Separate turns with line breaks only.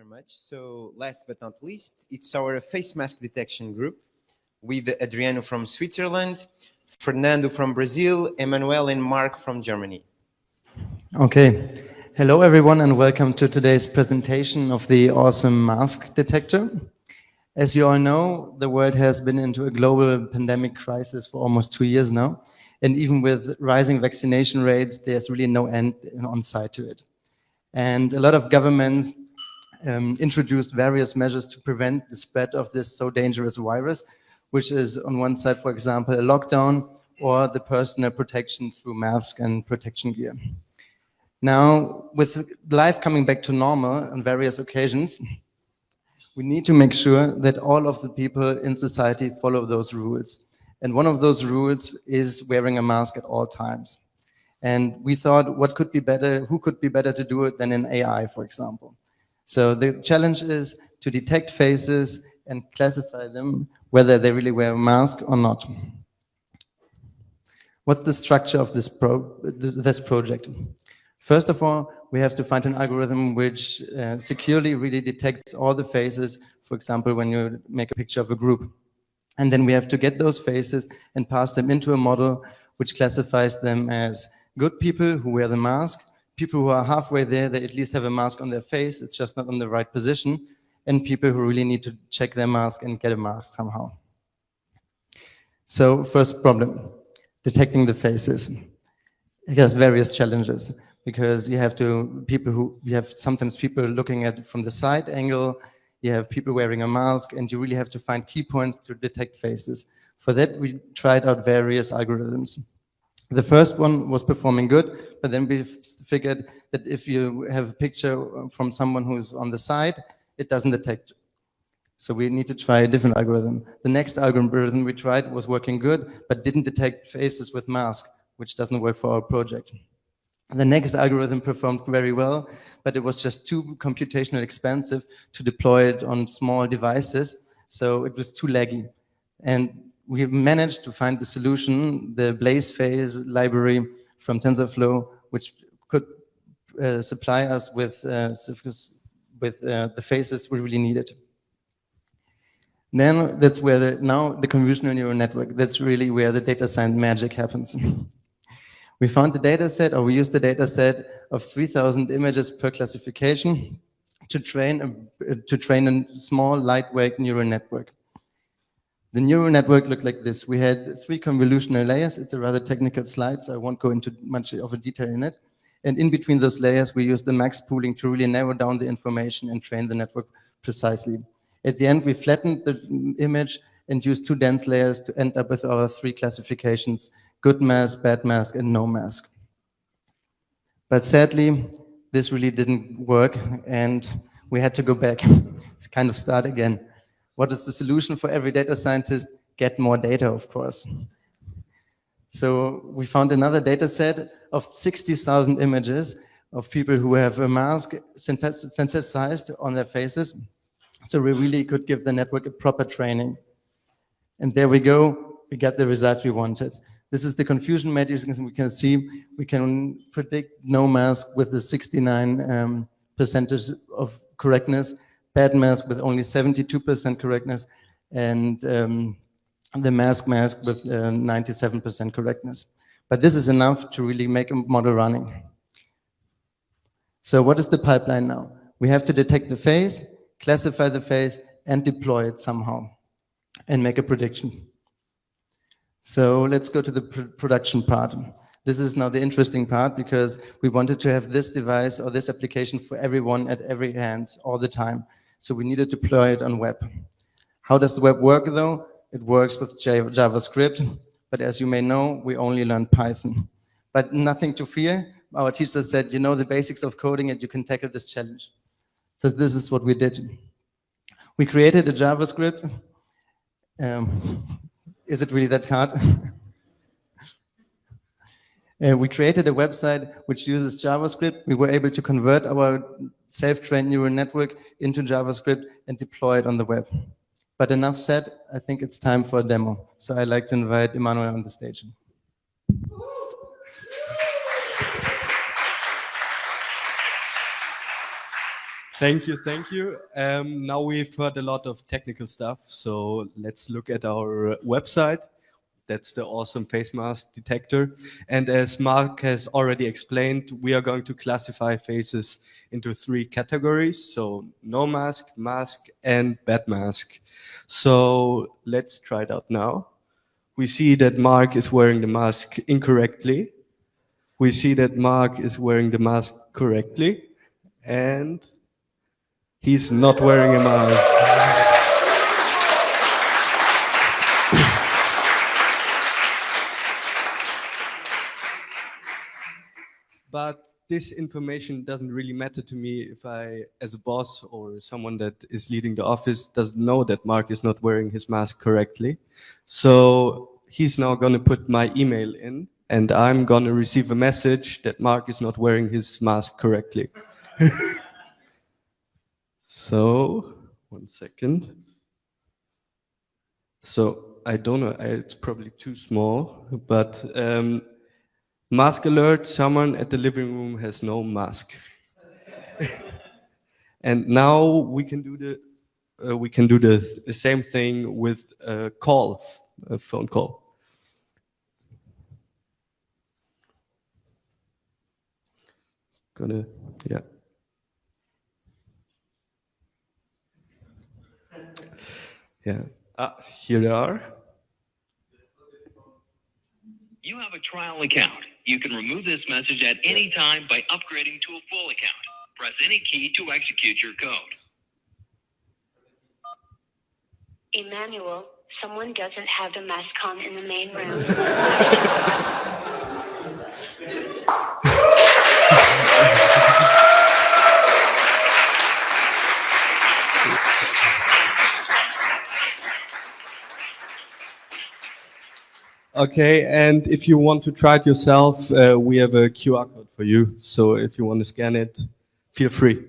very much. So last but not least, it's our face mask detection group with Adriano from Switzerland, Fernando from Brazil, Emmanuel and Mark from Germany.
Okay. Hello, everyone, and welcome to today's presentation of the awesome mask detector. As you all know, the world has been into a global pandemic crisis for almost 2 years now. And even with rising vaccination rates, there's really no end on sight to it. And a lot of governments introduced various measures to prevent the spread of this so dangerous virus, which is on one side, for example, a lockdown or the personal protection through masks and protection gear. Now, with life coming back to normal on various occasions, we need to make sure that all of the people in society follow those rules. And one of those rules is wearing a mask at all times. And we thought, what could be better, who could be better to do it than an AI, for example? So the challenge is to detect faces and classify them, whether they really wear a mask or not. What's the structure of this project? First of all, we have to find an algorithm which securely really detects all the faces, for example, when you make a picture of a group. And then we have to get those faces and pass them into a model which classifies them as good people who wear the mask, people who are halfway there, they at least have a mask on their face, it's just not in the right position, and people who really need to check their mask and get a mask somehow. So first problem, detecting the faces. It has various challenges because you have sometimes people looking at it from the side angle, you have people wearing a mask, and you really have to find key points to detect faces. For that, we tried out various algorithms. The first one was performing good, but then we figured that if you have a picture from someone who's on the side, it doesn't detect. So we need to try a different algorithm. The next algorithm we tried was working good, but didn't detect faces with mask, which doesn't work for our project. The next algorithm performed very well, but it was just too computationally expensive to deploy it on small devices, so it was too laggy. And we managed to find the solution, the Blazeface library from TensorFlow, which could supply us with the faces we really needed. Then that's where now the convolutional neural network, that's really where the data science magic happens. We found the data set, or we used the data set of 3,000 images per classification to train a small, lightweight neural network. The neural network looked like this. We had 3 convolutional layers. It's a rather technical slide, so I won't go into much of a detail in it. And in between those layers, we used the max pooling to really narrow down the information and train the network precisely. At the end, we flattened the image and used 2 dense layers to end up with our 3 classifications: good mask, bad mask, and no mask. But sadly, this really didn't work, and we had to go back to kind of start again. What is the solution for every data scientist? Get more data, of course. So we found another data set of 60,000 images of people who have a mask synthesized on their faces. So we really could give the network a proper training. And there we go, we got the results we wanted. This is the confusion matrix, and we can see we can predict no mask with the 69% of correctness, bad mask with only 72% correctness, and the mask with 97% correctness. But this is enough to really make a model running. So what is the pipeline now? We have to detect the face, classify the face, and deploy it somehow, and make a prediction. So let's go to the production part. This is now the interesting part because we wanted to have this device or this application for everyone at every hands all the time. So we needed to deploy it on web. How does the web work though? It works with JavaScript, but as you may know, we only learned Python. But nothing to fear. Our teacher said, you know the basics of coding and you can tackle this challenge. So this is what we did. We created a JavaScript. Is it really that hard? We created a website which uses JavaScript. We were able to convert our self-trained neural network into JavaScript and deploy it on the web. But enough said, I think it's time for a demo. So I'd like to invite Emmanuel on the stage.
Thank you, thank you. Now we've heard a lot of technical stuff, so let's look at our website. That's the awesome face mask detector. And as Mark has already explained, we are going to classify faces into 3 categories. So no mask, mask, and bad mask. So let's try it out now. We see that Mark is wearing the mask incorrectly. We see that Mark is wearing the mask correctly. And he's not wearing a mask. But this information doesn't really matter to me if I, as a boss or someone that is leading the office, doesn't know that Mark is not wearing his mask correctly. So he's now going to put my email in, and I'm going to receive a message that Mark is not wearing his mask correctly. So, 1 second. So, I don't know, it's probably too small, but mask alert, someone at the living room has no mask. And now we can do the same thing with a phone call. Yeah. Yeah. Here they are.
You have a trial account. You can remove this message at any time by upgrading to a full account. Press any key to execute your code.
Emmanuel, someone doesn't have the mask on in the main room.
Okay, and if you want to try it yourself, we have a QR code for you. So if you want to scan it, feel free.